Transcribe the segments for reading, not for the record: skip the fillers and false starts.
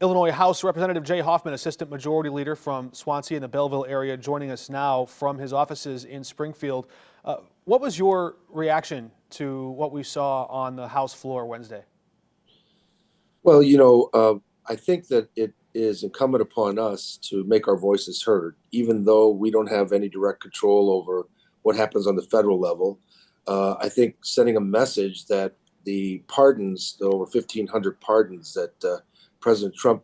Illinois House Representative Jay Hoffman, Assistant Majority Leader from Swansea in the Belleville area, joining us now from his offices in Springfield. What was your reaction to what we saw on the House floor Wednesday? Well, I think that it is incumbent upon us to make our voices heard, even though we don't have any direct control over what happens on the federal level. I think sending a message that the pardons, the over 1,500 pardons that President Trump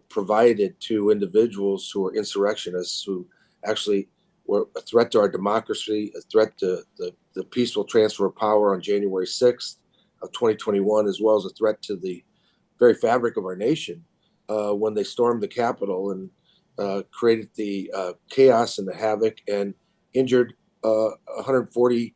provided to individuals who are insurrectionists, who actually were a threat to our democracy, a threat to the peaceful transfer of power on January 6th of 2021, as well as a threat to the very fabric of our nation when they stormed the Capitol and created the chaos and the havoc and injured 140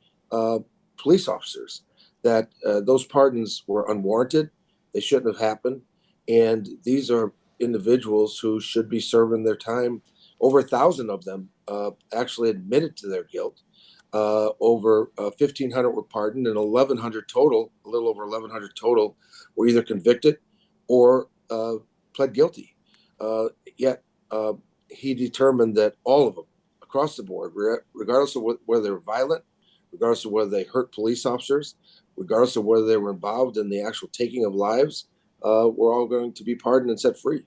police officers. That those pardons were unwarranted. They shouldn't have happened. And these are individuals who should be serving their time. Over 1,000 of them actually admitted to their guilt. Over 1,500 were pardoned, and 1,100 total, a little over 1,100 total, were either convicted or pled guilty. Yet he determined that all of them, across the board, regardless of whether they were violent, regardless of whether they hurt police officers, regardless of whether they were involved in the actual taking of lives, were all going to be pardoned and set free.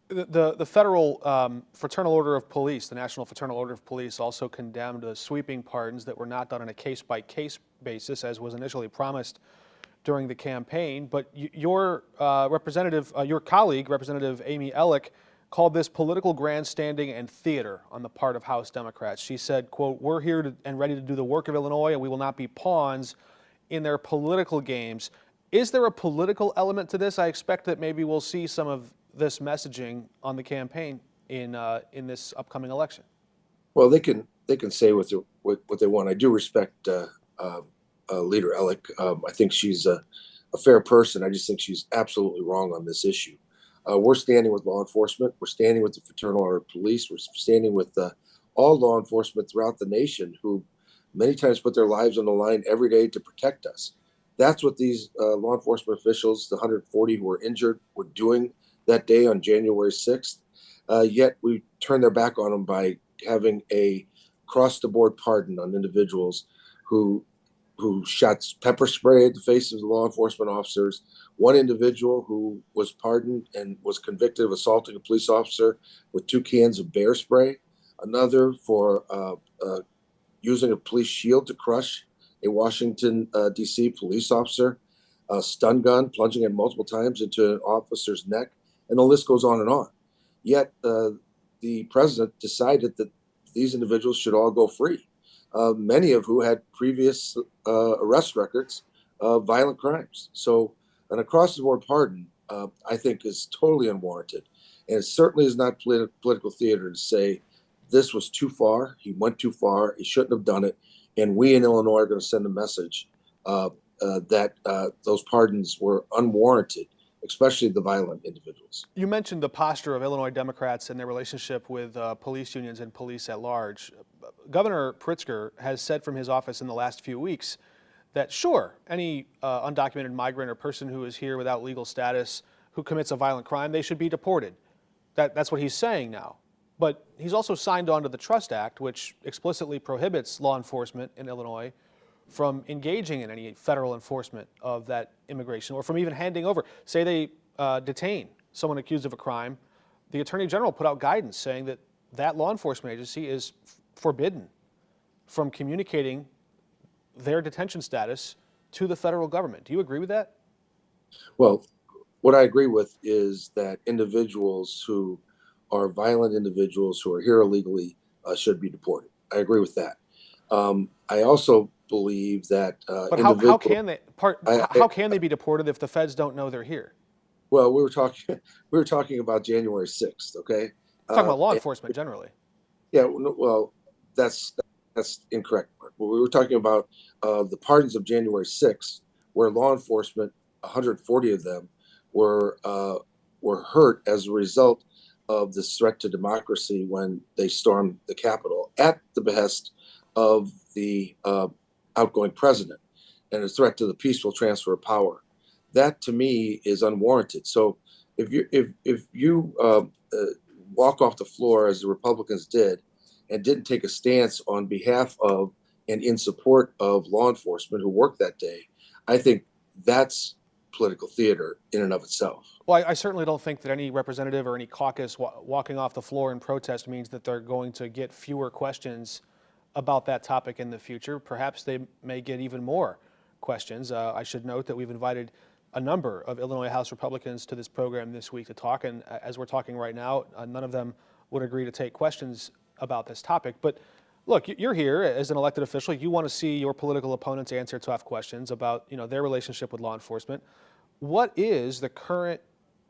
The federal Fraternal Order of Police, the National Fraternal Order of Police, also condemned the sweeping pardons that were not done on a case-by-case basis, as was initially promised during the campaign. But your your colleague, Representative Amy Elik, called this political grandstanding and theater on the part of House Democrats. She said, quote, "We're here and ready to do the work of Illinois, and we will not be pawns in their political games." Is there a political element to this? I expect that maybe we'll see some of this messaging on the campaign in this upcoming election. Well, they can say what they want. I do respect Leader Elik. I think she's a fair person. I just think she's absolutely wrong on this issue. We're standing with law enforcement. We're standing with the Fraternal Order of Police. We're standing with all law enforcement throughout the nation, who many times put their lives on the line every day to protect us. That's what these law enforcement officials, the 140 who were injured, were doing that day on January 6th. Yet we turned their back on them by having a across-the-board pardon on individuals who shot pepper spray at the faces of the law enforcement officers. One individual who was pardoned and was convicted of assaulting a police officer with 2 cans of bear spray. Another for using a police shield to crush a Washington, D.C. police officer. A stun gun, plunging it multiple times into an officer's neck. And the list goes on and on. Yet the president decided that these individuals should all go free, many of who had previous arrest records of violent crimes. So an across-the-board pardon, I think, is totally unwarranted. And it certainly is not political theater to say this was too far, he went too far, he shouldn't have done it, and we in Illinois are going to send a message that those pardons were unwarranted, especially the violent individuals. You mentioned the posture of Illinois Democrats and their relationship with police unions and police at large. Governor Pritzker has said from his office in the last few weeks that, sure, any undocumented migrant or person who is here without legal status who commits a violent crime, they should be deported. That's what he's saying now. But he's also signed on to the Trust Act, which explicitly prohibits law enforcement in Illinois from engaging in any federal enforcement of that immigration, or from even handing over. Say they detain someone accused of a crime, the Attorney General put out guidance saying that that law enforcement agency is forbidden from communicating their detention status to the federal government. Do you agree with that? Well, what I agree with is that individuals who are violent individuals who are here illegally should be deported. I agree with that. I also believe that but how can they how can they be deported if the feds don't know they're here? Well, we were talking about January 6th. Okay, Talking about law enforcement generally. Yeah, well, that's incorrect, Mark. We were talking about the pardons of January 6th, where law enforcement, 140 of them, were hurt as a result of this threat to democracy when they stormed the Capitol at the behest of the outgoing president and a threat to the peaceful transfer of power. That, to me, is unwarranted. So if you walk off the floor as the Republicans did and didn't take a stance on behalf of and in support of law enforcement who worked that day, I think that's political theater in and of itself. Well, I certainly don't think that any representative or any caucus walking off the floor in protest means that they're going to get fewer questions about that topic in the future. Perhaps they may get even more questions. I should note that we've invited a number of Illinois House Republicans to this program this week to talk, and as we're talking right now, none of them would agree to take questions about this topic. But look, you're here as an elected official. You want to see your political opponents answer tough questions about, their relationship with law enforcement. What is the current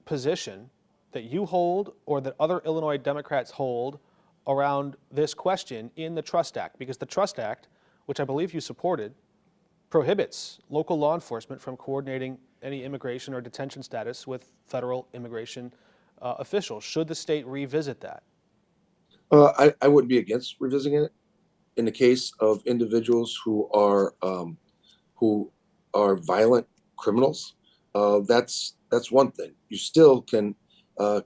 position that you hold or that other Illinois Democrats hold around this question in the Trust Act? Because the Trust Act, which I believe you supported, prohibits local law enforcement from coordinating any immigration or detention status with federal immigration officials. Should the state revisit that? I wouldn't be against revisiting it in the case of individuals who are violent criminals. That's one thing. You still can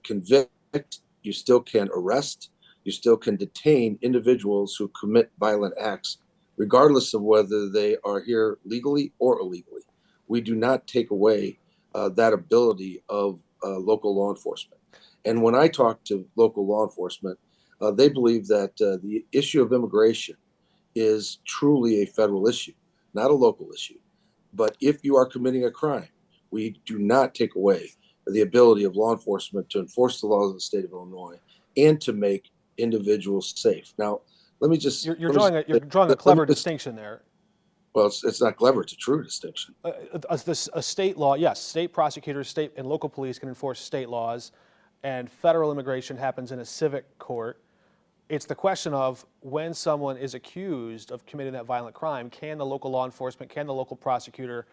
convict, you still can arrest, you still can detain individuals who commit violent acts, regardless of whether they are here legally or illegally. We do not take away that ability of local law enforcement. And when I talk to local law enforcement, they believe that the issue of immigration is truly a federal issue, not a local issue. But if you are committing a crime, we do not take away the ability of law enforcement to enforce the laws of the state of Illinois and to make individuals safe. Now, let me just You're drawing a clever distinction there. Well, it's not clever. It's a true distinction. A state law, yes, state prosecutors, state and local police can enforce state laws, and federal immigration happens in a civic court. It's the question of when someone is accused of committing that violent crime, can the local law enforcement, can the local prosecutor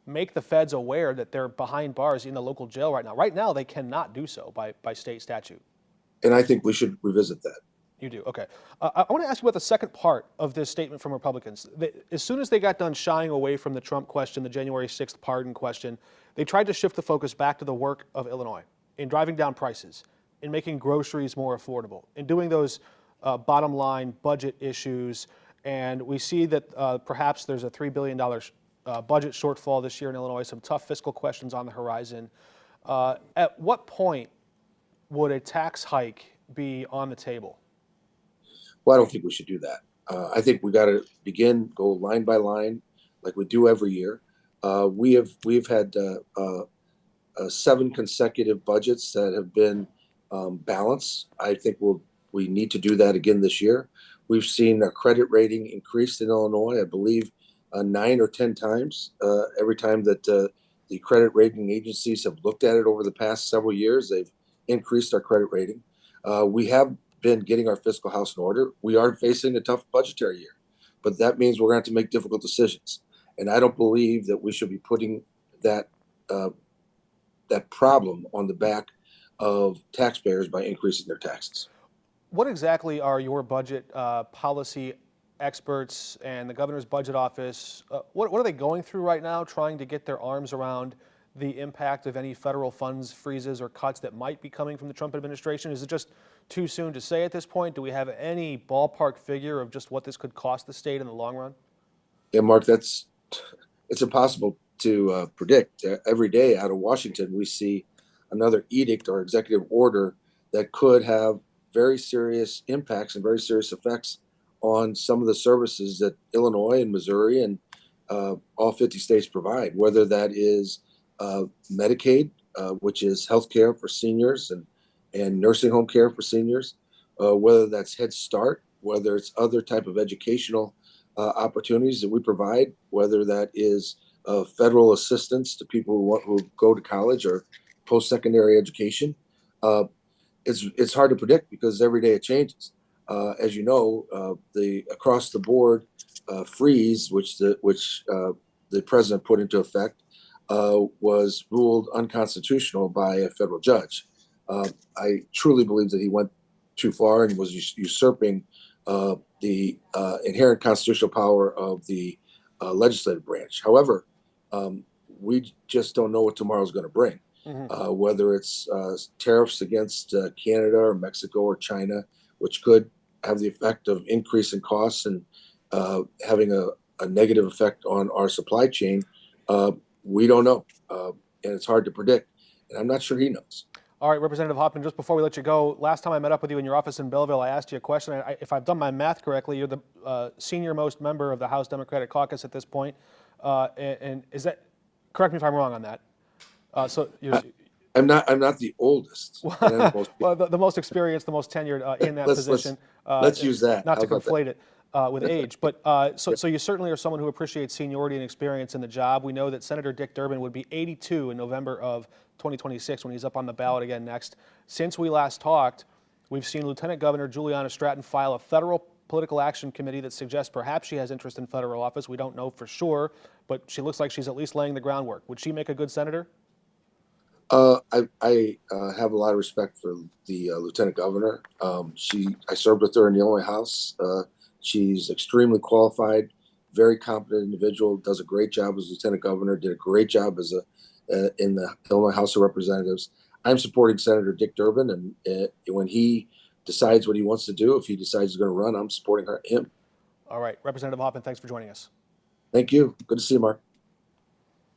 make the feds aware that they're behind bars in the local jail right now? Right now, they cannot do so by state statute. And I think we should revisit that. You do, okay. I want to ask you about the second part of this statement from Republicans. As soon as they got done shying away from the Trump question, the January 6th pardon question, they tried to shift the focus back to the work of Illinois in driving down prices, in making groceries more affordable, in doing those bottom line budget issues. And we see that perhaps there's a $3 billion budget shortfall this year in Illinois, some tough fiscal questions on the horizon. At what point would a tax hike be on the table? Well, I don't think we should do that. I think we got to go line by line, like we do every year. We've had 7 consecutive budgets that have been balanced. I think we need to do that again this year. We've seen our credit rating increased in Illinois, I believe, 9 or 10 times. Every time that the credit rating agencies have looked at it over the past several years, they've increased our credit rating. We have been getting our fiscal house in order. We are facing a tough budgetary year, but that means we're going to have to make difficult decisions. And I don't believe that we should be putting that problem on the back of taxpayers by increasing their taxes. What exactly are your budget policy experts and the governor's budget office, what are they going through right now, trying to get their arms around the impact of any federal funds freezes or cuts that might be coming from the Trump administration? Is it just too soon to say at this point? Do we have any ballpark figure of just what this could cost the state in the long run? Yeah, Mark, it's impossible to predict. Every day out of Washington, we see another edict or executive order that could have very serious impacts and very serious effects on some of the services that Illinois and Missouri and all 50 states provide, whether that is Medicaid, which is health care for seniors and nursing home care for seniors, whether that's Head Start, whether it's other type of educational opportunities that we provide, whether that is federal assistance to people who go to college or post-secondary education. It's hard to predict because every day it changes. As you know, the across the board freeze, which the president put into effect, was ruled unconstitutional by a federal judge. I truly believe that he went too far and was usurping the inherent constitutional power of the legislative branch. However, we just don't know what tomorrow is going to bring. whether it's tariffs against Canada or Mexico or China, which could have the effect of increasing costs and having a negative effect on our supply chain. We don't know, and it's hard to predict. And I'm not sure he knows. All right, Representative Hoffman, just before we let you go, last time I met up with you in your office in Belleville, I asked you a question. If I've done my math correctly, you're the senior most member of the House Democratic Caucus at this point. And is that, correct me if I'm wrong on that. So you're, I'm not the oldest. well, the most experienced, the most tenured in that position. Let's use that. Not to conflate it with age, but so you certainly are someone who appreciates seniority and experience in the job. We know that Senator Dick Durbin would be 82 in November of 2026 when he's up on the ballot again next. Since we last talked, we've seen Lieutenant Governor Juliana Stratton file a federal political action committee that suggests perhaps she has interest in federal office. We don't know for sure, but she looks like she's at least laying the groundwork. Would she make a good senator? I have a lot of respect for the lieutenant governor. I served with her in the Illinois House. She's extremely qualified, very competent individual. Does a great job as lieutenant governor. Did a great job as in the Illinois House of Representatives. I'm supporting Senator Dick Durbin, and when he decides what he wants to do, if he decides he's going to run, I'm supporting him. All right, Representative Hoffman, thanks for joining us. Thank you. Good to see you, Mark.